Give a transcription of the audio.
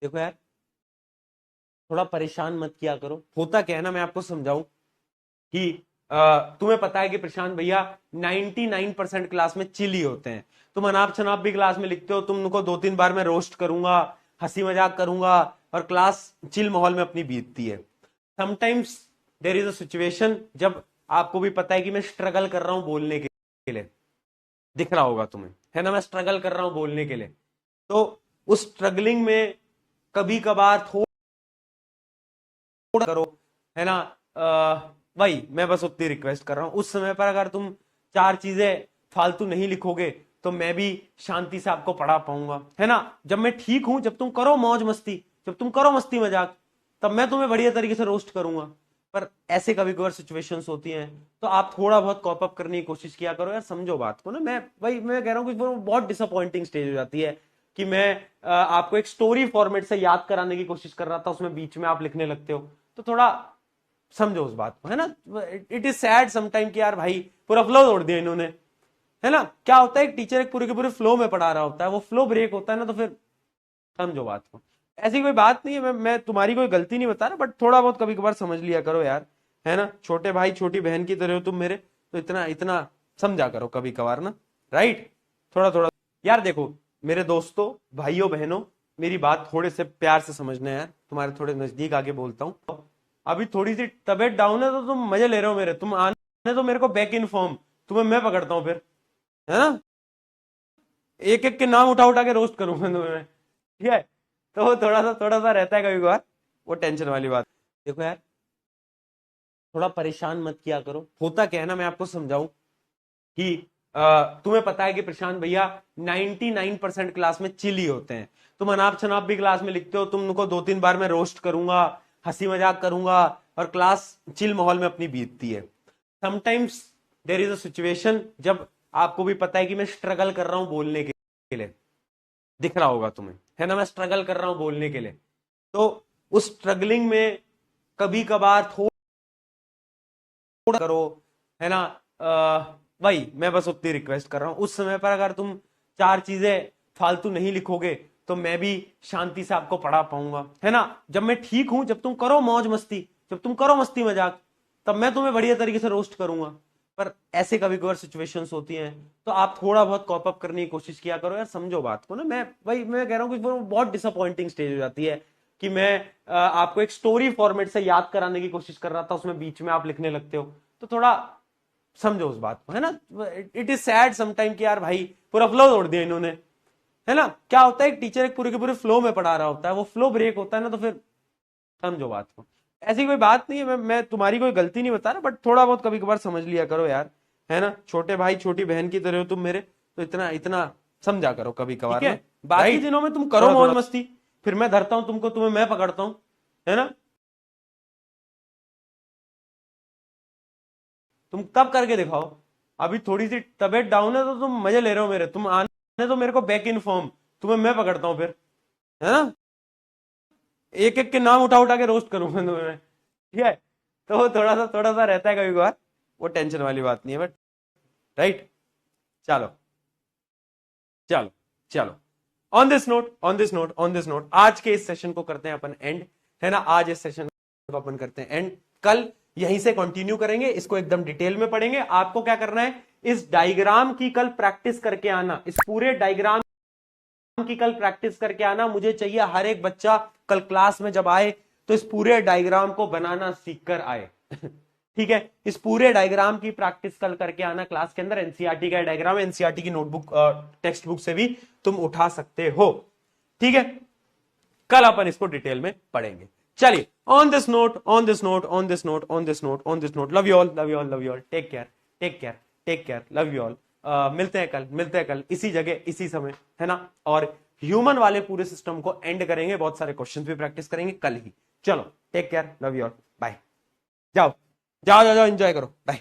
देखो यार, थोड़ा परेशान मत किया करो। होता क्या है ना, मैं आपको समझाऊं कि तुम्हें पता है कि प्रशांत भैया 99% क्लास में चिल ही होते हैं। तुम अनाप शनाप भी क्लास में लिखते हो, तुमको 2-3 बार मैं रोस्ट करूंगा, हंसी मजाक करूंगा, और क्लास चिल माहौल में अपनी बीतती है। Sometimes there is a situation जब आपको भी पता है कि मैं स्ट्रगल कर रहा हूं बोलने के लिए। दिख रहा होगा तुम्हें, है ना, मैं स्ट्रगल कर रहा हूं बोलने के लिए। तो उस स्ट्रगलिंग में कभी कभार थोड़ा करो, है ना। वही मैं बस उतनी रिक्वेस्ट कर रहा हूं। उस समय पर अगर तुम चार चीजें फालतू नहीं लिखोगे तो मैं भी शांति से आपको पढ़ा पाऊंगा, है ना। जब मैं ठीक हूं, जब तुम करो मौज मस्ती, जब तुम करो मस्ती मजाक, तब मैं तुम्हें बढ़िया तरीके से रोस्ट करूंगा। पर ऐसे कभी कभार सिचुएशंस होती हैं, तो आप थोड़ा बहुत कॉप अप करने की कोशिश किया करो यार। समझो बात को ना। मैं कह रहा हूं कि वो बहुत डिसअपॉइंटिंग स्टेज हो जाती है कि मैं आपको एक स्टोरी फॉर्मेट से याद कराने की कोशिश कर रहा था, उसमें बीच में आप लिखने लगते हो। तो थोड़ा समझो उस बात को, है ना। इट इज सैड समटाइम कि यार भाई पूरा फ्लो तोड़ दिया इन्होंने, है ना। क्या होता है, एक टीचर एक पूरे के पूरे फ्लो में पढ़ा रहा होता है, वो फ्लो ब्रेक होता है ना, तो फिर समझो बात को। ऐसी कोई बात नहीं है, मैं तुम्हारी कोई गलती नहीं बता रहा, बट थोड़ा बहुत कभी कभार समझ लिया करो यार, है ना। छोटे भाई छोटी बहन की तरह हो तुम मेरे, तो इतना इतना समझा करो कभी कभार ना। राइट, थोड़ा थोड़ा। यार देखो मेरे दोस्तों, भाइयों बहनों, मेरी बात थोड़े से प्यार से समझना है यार। तुम्हारे थोड़े नजदीक आके बोलता हूँ। अभी थोड़ी सी तबीयत डाउन है तो तुम मजे ले रहे हो मेरे। तुम आने तो मेरे को बैक इन फॉर्म, तुम्हें मैं पकड़ता हूँ फिर, है ना। एक एक के नाम उठा उठा के रोस्ट करूंगा तुम्हें मैं, ठीक है। तो वो थोड़ा सा रहता है कभी कभार, वो टेंशन वाली बात। देखो यार, थोड़ा परेशान मत किया करो। होता क्या है ना, मैं आपको समझाऊं कि तुम्हें पता है कि प्रशांत भैया 99% क्लास में चिल ही होते हैं। तुम अनाप शनाप भी क्लास में लिखते हो, तुमको 2-3 बार मैं रोस्ट करूंगा, हंसी मजाक करूंगा, और क्लास चिल माहौल में अपनी बीतती है। Sometimes there is a situation जब आपको भी पता है कि मैं स्ट्रगल कर रहा हूं बोलने के लिए। दिख रहा होगा तुम्हें, है ना, मैं स्ट्रगल कर रहा हूं बोलने के लिए। तो उस स्ट्रगलिंग में कभी कभार थोड़ा करो, है ना। वही मैं बस उतनी रिक्वेस्ट कर रहा हूं। उस समय पर अगर तुम चार चीजें फालतू नहीं लिखोगे तो मैं भी शांति से आपको पढ़ा पाऊंगा, है ना। जब मैं ठीक हूं, जब तुम करो मौज मस्ती, जब तुम करो मस्ती मजाक, तब मैं तुम्हें बढ़िया तरीके से रोस्ट करूंगा। पर ऐसे कभी कभार सिचुएशंस होती हैं, तो आप थोड़ा बहुत कॉप अप करने की कोशिश किया करो यार। समझो बात को ना। मैं कह रहा हूं कि वो बहुत डिसअपॉइंटिंग स्टेज हो जाती है कि मैं आपको एक स्टोरी फॉर्मेट से याद कराने की कोशिश कर रहा था, उसमें बीच में आप लिखने लगते हो। तो थोड़ा समझो उस बात को, है ना। इट इज सैड समटाइम कि यार भाई पूरा फ्लो तोड़ दिया इन्होंने, है ना। क्या होता है, एक टीचर एक पूरे के पूरे फ्लो में पढ़ा रहा होता है, वो फ्लो ब्रेक होता है ना, तो फिर समझो बात को। ऐसी कोई बात नहीं है, मैं तुम्हारी कोई गलती नहीं बता रहा, बट थोड़ा बहुत कभी कभार समझ लिया करो यार, है ना। छोटे भाई छोटी बहन की तरह हो तुम मेरे, तो इतना इतना समझा करो कभी कभार ना। बाकी दिनों में तुम करो मौज मस्ती, फिर मैं धरता हूं तुमको, तुम्हें मैं पकड़ता हूं, है ना। तुम तब करके दिखाओ। अभी थोड़ी सी तबीयत डाउन है तो तुम मजे ले रहे हो मेरे। तुम आने तो मेरे को बैक इन फॉर्म, तुम्हें मैं पकड़ता हूं फिर, है ना। एक एक के नाम उठा उठा के रोस्ट करूंगा तुम्हें मैं, ठीक है। तो वो थोड़ा सा रहता है कभी कभार, वो टेंशन वाली बात नहीं है, बट राइट। चलो चलो चलो। ऑन दिस नोट आज के इस सेशन को करते हैं अपन एंड, है ना। आज इस सेशन को अपन करते हैं एंड। कल यहीं से कंटिन्यू करेंगे, इसको एकदम डिटेल में पढ़ेंगे। आपको क्या करना है, इस डायग्राम की कल प्रैक्टिस करके आना। इस पूरे डायग्राम की कल प्रैक्टिस करके आना। मुझे चाहिए हर एक बच्चा कल क्लास में जब आए तो इस पूरे डायग्राम को बनाना सीख कर आए। ठीक है, इस पूरे डायग्राम की प्रैक्टिस कल करके आना क्लास के अंदर। एनसीईआरटी का डायग्राम, एनसीईआरटी की नोटबुक टेक्स्ट बुक से भी तुम उठा सकते हो, ठीक है। कल अपन इसको डिटेल में पढ़ेंगे। चलिए, on this note, love you all, love you all, love you all. Take care, take care, take care, love you all. मिलते हैं कल इसी जगह इसी समय, है ना। और ह्यूमन वाले पूरे सिस्टम को एंड करेंगे, बहुत सारे क्वेश्चंस भी प्रैक्टिस करेंगे कल ही। चलो, take care, love you all, bye. जाओ जाओ जाओ जाओ, एंजॉय करो, बाय।